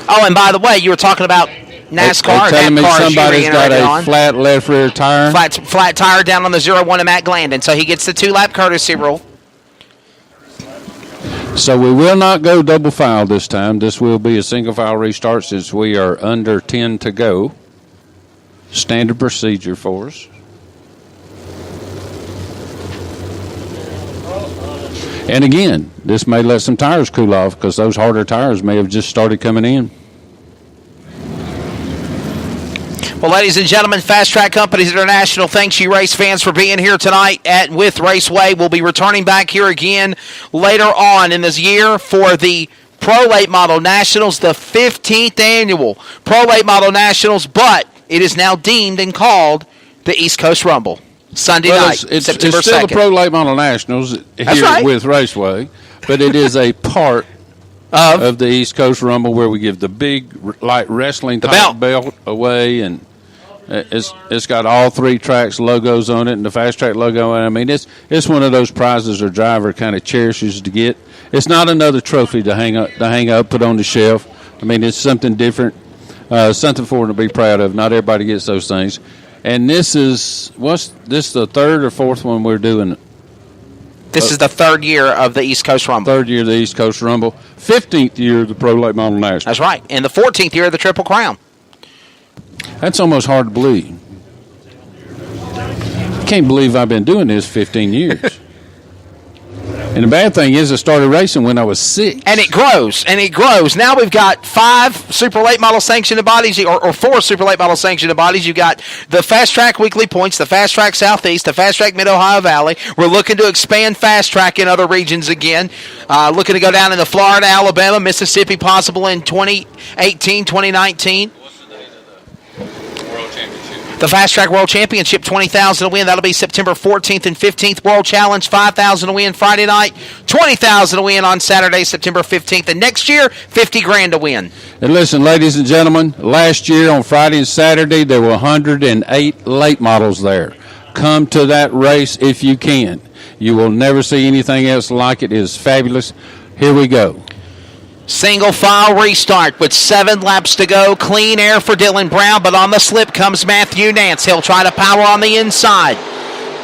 Oh, and by the way, you were talking about NASCAR. They're telling me somebody's got a flat left rear tire. Flat tire down on the 0-1 of Matt Glandon, so he gets the 2-lap courtesy rule. So we will not go double file this time. This will be a single file restart since we are under 10 to go. Standard procedure for us. And again, this may let some tires cool off because those harder tires may have just started coming in. Well, ladies and gentlemen, Fast Track Companies International, thanks you race fans for being here tonight at Wythe Raceway. We'll be returning back here again later on in this year for the Pro Late Model Nationals, the 15th annual Pro Late Model Nationals, but it is now deemed and called the East Coast Rumble. Sunday night, September 2nd. It's still the Pro Late Model Nationals here at Wythe Raceway, but it is a part of the East Coast Rumble where we give the big light wrestling type belt away, and it's got all 3 tracks logos on it and the Fast Track logo. I mean, it's one of those prizes our driver kind of cherishes to get. It's not another trophy to hang up, put on the shelf. I mean, it's something different, something for them to be proud of. Not everybody gets those things. And this is the third or fourth one we're doing? This is the third year of the East Coast Rumble. Third year of the East Coast Rumble. 15th year of the Pro Late Model Nationals. That's right. And the 14th year of the Triple Crown. That's almost hard to believe. I can't believe I've been doing this 15 years. And the bad thing is I started racing when I was 6. And it grows, and it grows. Now we've got 5 Super Late Model sanctioned bodies, or 4 Super Late Model sanctioned bodies. You've got the Fast Track Weekly Points, the Fast Track Southeast, the Fast Track Mid-Ohio Valley. We're looking to expand Fast Track in other regions again. Looking to go down into Florida, Alabama, Mississippi, possible in 2018, 2019. The Fast Track World Championship, $20,000 to win. That'll be September 14th and 15th. World Challenge, $5,000 to win Friday night. $20,000 to win on Saturday, September 15th. And next year, $50,000 to win. And listen, ladies and gentlemen, last year on Friday and Saturday, there were 108 late models there. Come to that race if you can. You will never see anything else like it. It is fabulous. Here we go. Single file restart with 7 laps to go. Clean air for Dylan Brown, but on the slip comes Matthew Nance. He'll try to power on the inside.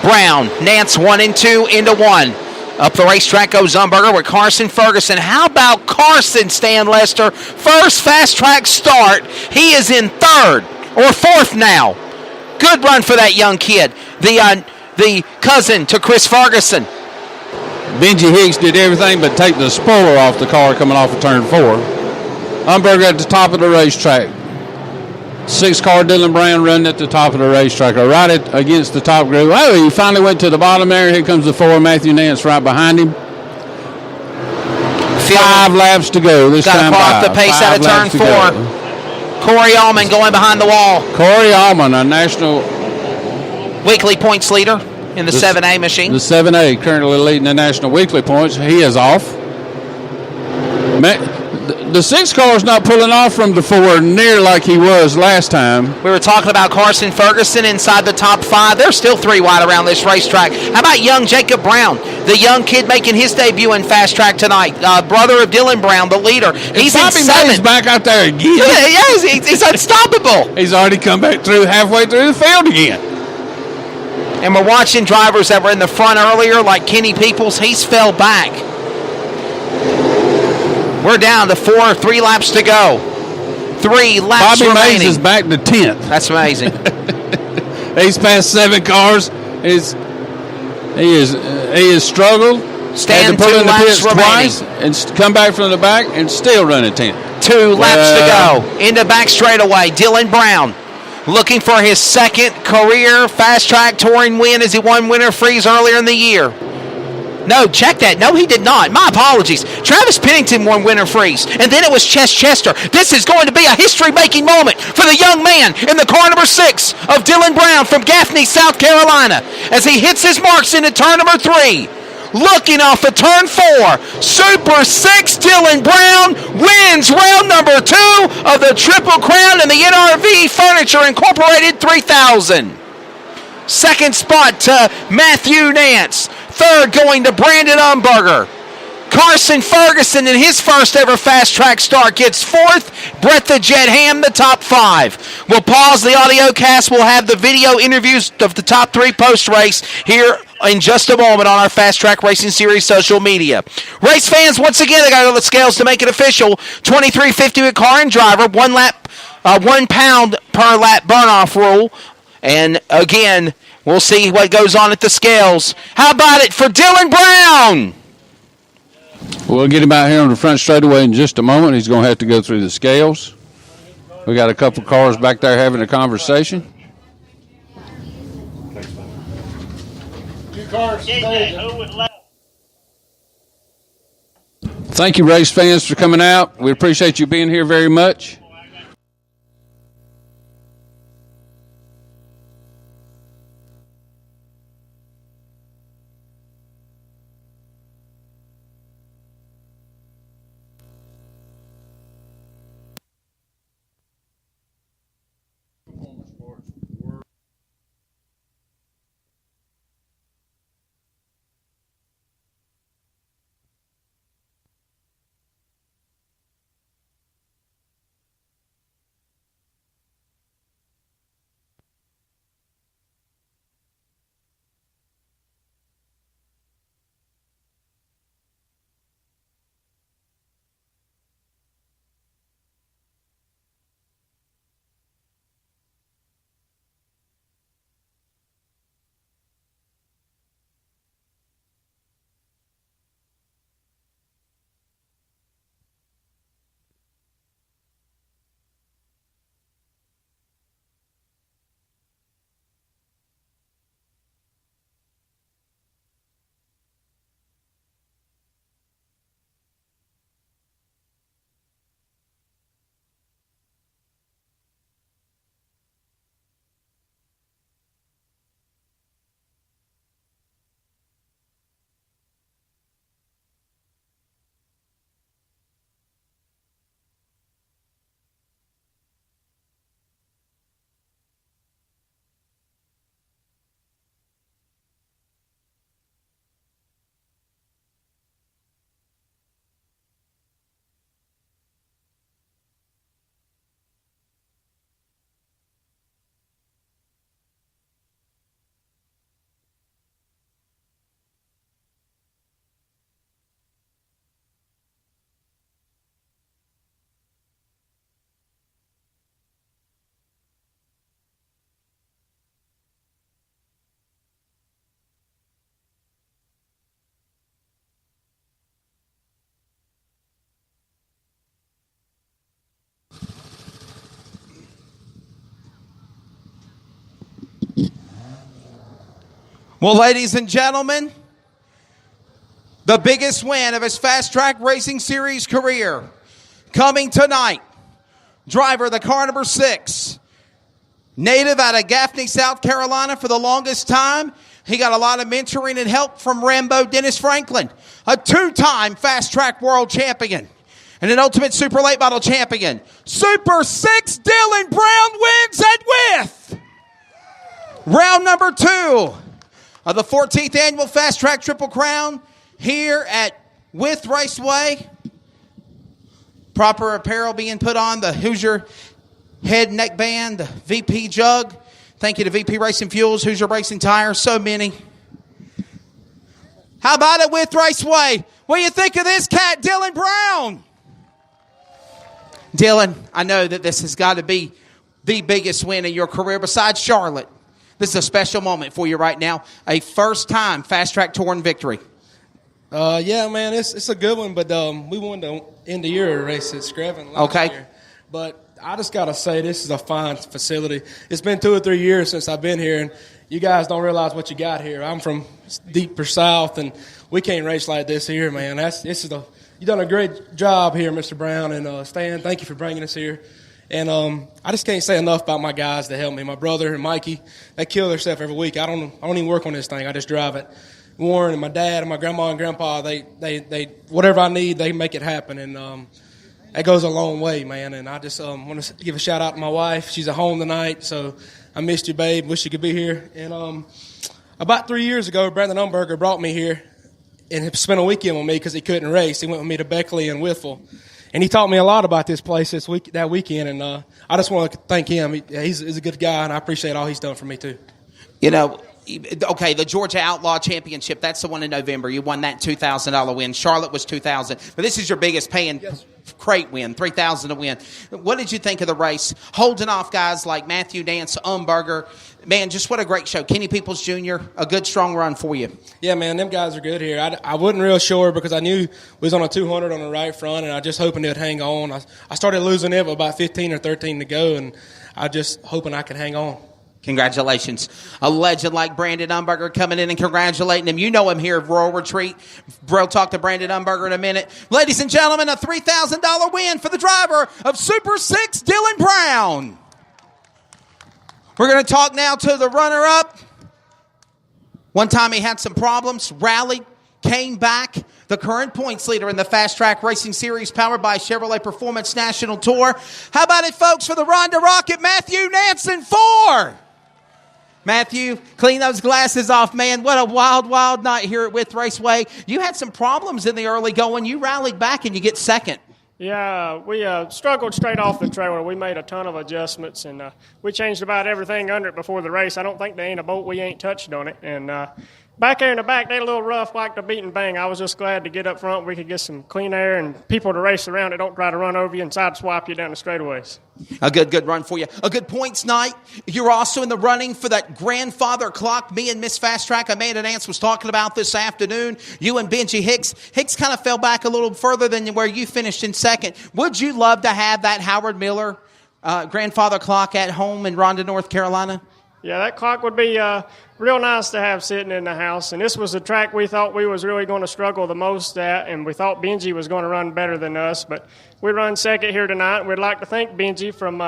Brown, Nance 1 and 2 into 1. Up the racetrack goes Umberger with Carson Ferguson. How about Carson, Stan Lester? First Fast Track start. He is in 3rd or 4th now. Good run for that young kid. The cousin to Chris Ferguson. Benji Hicks did everything but take the spoiler off the car coming off of turn 4. Umberger at the top of the racetrack. 6-car Dylan Brown running at the top of the racetrack. Right against the top group. Oh, he finally went to the bottom there. Here comes the 4, Matthew Nance right behind him. 5 laps to go this time. Got to the pace out of turn 4. Corey Allman going behind the wall. Corey Allman, a national weekly points leader. In the 7A machine. The 7A currently leading the national weekly points. He is off. The 6 car is not pulling off from the 4 near like he was last time. We were talking about Carson Ferguson inside the top 5. There's still 3 wide around this racetrack. How about young Jacob Brown, the young kid making his debut in Fast Track tonight? Brother of Dylan Brown, the leader. He's in 7th. He's back out there again. Yes, he's unstoppable. He's already come back halfway through the field again. And we're watching drivers that were in the front earlier, like Kenny Peoples. He's fell back. We're down to 3 laps to go. 3 laps Bobby remaining. Mays is back to 10th. That's amazing. He's passed 7 cars. He has struggled. Stand had to pull 2 in the laps pits remaining. twice and come back from the back and still running 10th. 2 laps to go. Into back straightaway. Dylan Brown looking for his 2nd career Fast Track Touring win as he won Winter Freeze earlier in the year. No, check that. No, he did not. My apologies. Travis Pennington won Winter Freeze, and then it was Chester. This is going to be a history-making moment for the young man in the car number 6 of Dylan Brown from Gaffney, South Carolina, as he hits his marks into turn number 3. Looking off of turn 4, Super 6 Dylan Brown wins round number 2 of the Triple Crown in the NRV Furniture Incorporated 3000. 2nd spot to Matthew Nance. 3rd going to Brandon Umberger. Carson Ferguson in his first ever Fast Track start gets fourth. Brett the Jet Ham, the top five. We'll pause the audio cast. We'll have the video interviews of the top three post-race here in just a moment on our Fast Track Racing Series social media. Race fans, once again, they got to go to the scales to make it official. 23.50 with car and driver, 1 pound per lap burn-off rule. And again, we'll see what goes on at the scales. How about it for Dylan Brown? We'll get him out here on the front straightaway in just a moment. He's going to have to go through the scales. We got a couple cars back there having a conversation. Thank you, race fans, for coming out. We appreciate you being here very much. Well, ladies and gentlemen, the biggest win of his Fast Track Racing Series career coming tonight. Driver of the car number 6, native out of Gaffney, South Carolina for the longest time. He got a lot of mentoring and help from Rambo Dennis Franklin, a 2-time Fast Track World Champion and an Ultimate Super Late Model Champion. Super 6, Dylan Brown wins at Wythe. Round number 2 of the 14th Annual Fast Track Triple Crown here at Wythe Raceway. Proper apparel being put on, the Hoosier head neck band, the VP jug. Thank you to VP Racing Fuels, Hoosier Racing Tires, so many. How about it, Wythe Raceway? What do you think of this cat, Dylan Brown? Dylan, I know that this has got to be the biggest win in your career besides Charlotte. This is a special moment for you right now. A first-time Fast Track Touring victory. Yeah, man, it's a good one, but we won the end-of-year race at Screven last year. But I just got to say, this is a fine facility. It's been 2 or 3 years since I've been here, and you guys don't realize what you got here. I'm from deeper south, and we can't race like this here, man. You've done a great job here, Mr. Brown, and Stan, thank you for bringing us here. And I just can't say enough about my guys that help me. My brother and Mikey, they kill themselves every week. I don't even work on this thing. I just drive it. Warren and my dad and my grandma and grandpa, they whatever I need, they make it happen. And that goes a long way, man. And I just want to give a shout out to my wife. She's at home tonight, so I missed you, babe. Wish you could be here. And about 3 years ago, Brandon Umberger brought me here and spent a weekend with me because he couldn't race. He went with me to Beckley and Wythe. And he taught me a lot about this place that weekend, and I just want to thank him. He's a good guy, and I appreciate all he's done for me too. You know, okay, the Georgia Outlaw Championship, that's the one in November. You won that $2,000 win. Charlotte was $2,000. But this is your biggest paying crate win, $3,000 to win. What did you think of the race? Holding off guys like Matthew Nance, Umberger. Man, just what a great show. Kenny Peoples Jr., a good, strong run for you. Yeah, man, them guys are good here. I wasn't real sure because I knew we was on a 200 on the right front, and I just hoping they'd hang on. I started losing it with about 15 or 13 to go, and I just hoping I could hang on. Congratulations. A legend like Brandon Umberger coming in and congratulating him. You know him here at Royal Retreat. We'll talk to Brandon Umberger in a minute. Ladies and gentlemen, a $3,000 win for the driver of Super 6, Dylan Brown. We're going to talk now to the runner-up. One time he had some problems, rallied, came back. The current points leader in the Fast Track Racing Series powered by Chevrolet Performance National Tour. How about it, folks, for the Ronda Rocket, Matthew Nansen, 4. Matthew, clean those glasses off, man. What a wild, wild night here at Wythe Raceway. You had some problems in the early going. You rallied back and you get second. Yeah, we struggled straight off the trailer. We made a ton of adjustments, and we changed about everything under it before the race. I don't think there ain't a bolt we ain't touched on it. And back there in the back, they're a little rough like the beat and bang. I was just glad to get up front. We could get some clean air and people to race around that don't try to run over you and side swap you down the straightaways. A good run for you. A good points night. You're also in the running for that grandfather clock. Me and Miss Fast Track, Amanda Nance, was talking about this afternoon. You and Benji Hicks. Hicks kind of fell back a little further than where you finished in second. Would you love to have that Howard Miller grandfather clock at home in Rhonda, North Carolina? Yeah, that clock would be real nice to have sitting in the house. And this was the track we thought we was really going to struggle the most at, and we thought Benji was going to run better than us. But we run second here tonight. We'd like to thank Benji from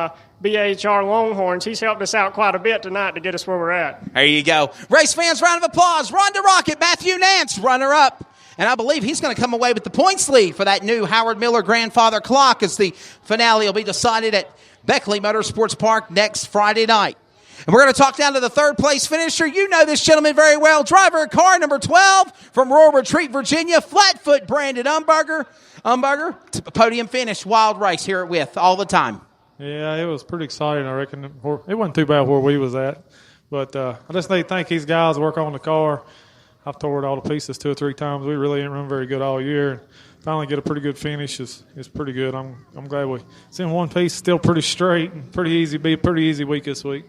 BHR Longhorns. He's helped us out quite a bit tonight to get us where we're at. There you go. Race fans, round of applause. Ronda Rocket, Matthew Nance, runner-up. And I believe he's going to come away with the points lead for that new Howard Miller grandfather clock as the finale will be decided at Beckley Motorsports Park next Friday night. And we're going to talk down to the third place finisher. You know this gentleman very well. Driver car number 12 from Royal Retreat, Virginia. Flatfoot Brandon Umberger. Umberger, podium finish, wild race here at Wythe all the time. Yeah, it was pretty exciting, I reckon. It wasn't too bad where we was at. But I just need to thank these guys work on the car. I've tore it all to pieces 2 or 3 times. We really didn't run very good all year. Finally get a pretty good finish is pretty good. I'm glad it's in one piece, still pretty straight and pretty easy. Be a pretty easy week this week.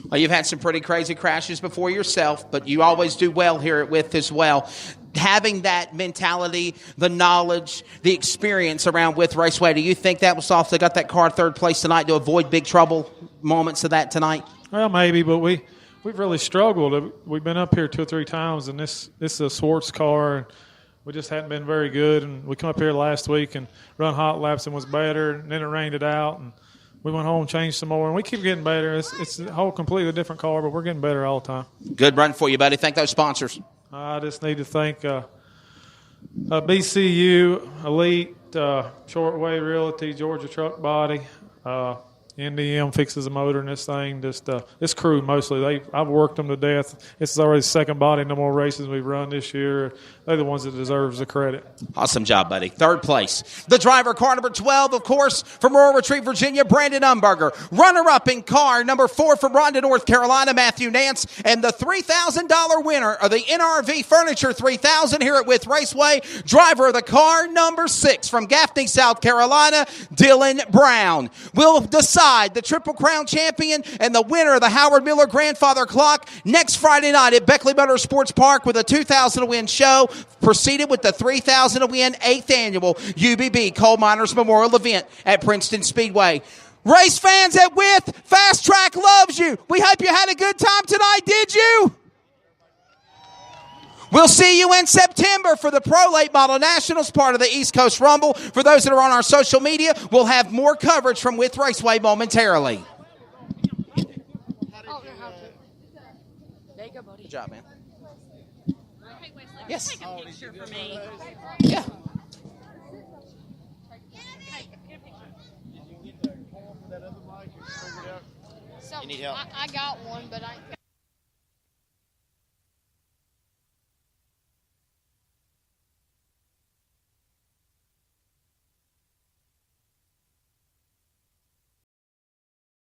Well, you've had some pretty crazy crashes before yourself, but you always do well here at Wythe as well. Having that mentality, the knowledge, the experience around Wythe Raceway, do you think that was off? They got that car third place tonight to avoid big trouble moments of that tonight? Well, maybe, but we've really struggled. We've been up here 2 or 3 times, and this is a Swartz car, and we just hadn't been very good. And we come up here last week and run hot laps and was better, and then it rained it out, and we went home, changed some more, and we keep getting better. It's a whole completely different car, but we're getting better all the time. Good run for you, buddy. Thank those sponsors. I just need to thank BCU, Elite, Shortwave Realty, Georgia Truck Body, NDM fixes the motor in this thing. Just this crew mostly. I've worked them to death. This is already the second body. No more races we've run this year. They're the ones that deserves the credit. Awesome job, buddy. Third place. The driver, car number 12, of course, from Royal Retreat, Virginia, Brandon Umberger. Runner-up in car number 4 from Rhonda, North Carolina, Matthew Nance. And the $3,000 winner of the NRV Furniture 3000 here at Wythe Raceway. Driver of the car number 6 from Gaffney, South Carolina, Dylan Brown. We'll decide the Triple Crown champion and the winner of the Howard Miller Grandfather Clock next Friday night at Beckley Motorsports Park with a $2,000 to win show, proceeded with the $3,000 to win 8th annual UBB Coal Miners Memorial event at Princeton Speedway. Race fans at Wythe, Fast Track loves you. We hope you had a good time tonight, did you? We'll see you in September for the Pro Late Model Nationals, part of the East Coast Rumble. For those that are on our social media, we'll have more coverage from Wythe Raceway momentarily. Good job, man. Yes. Take a picture for me. Yeah. So, I got one, but I...